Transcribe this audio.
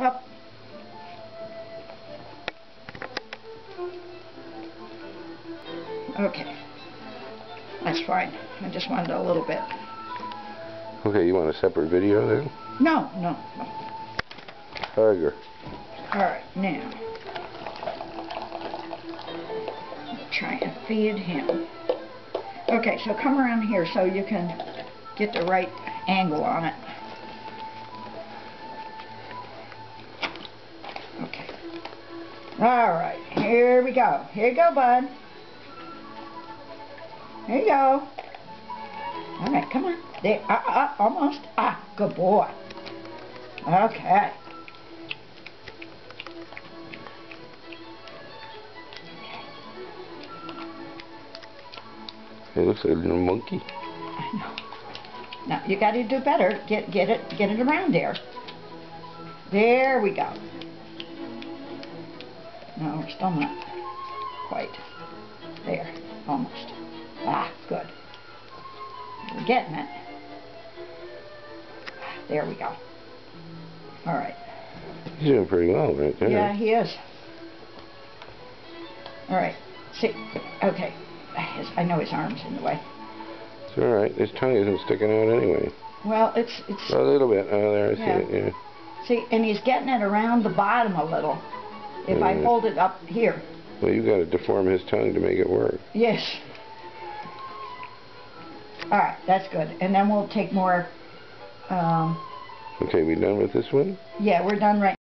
up. Okay. That's fine. I just wanted a little bit. Okay, you want a separate video then? No. Tiger. Alright, now. Try and feed him. Okay, so come around here so you can get the right angle on it. Okay. Alright, here we go. Here you go, bud. Here you go. Alright, come on. There, almost. Good boy. Okay. It looks like a little monkey. I know. Now you got to do better. Get it around there. There we go. No, we're still not quite there. Almost. Good. We're getting it. There we go. All right. He's doing pretty well right there. Yeah, he is. All right. See. Okay. I know his arm's in the way. It's all right. His tongue isn't sticking out anyway. Well, it's a little bit. Oh, there, I see it. Yeah. See, and he's getting it around the bottom a little. If I hold it up here. Well, you got to deform his tongue to make it work. Yes. All right, that's good. And then we'll take more. Okay, we done with this one? Yeah, we're done right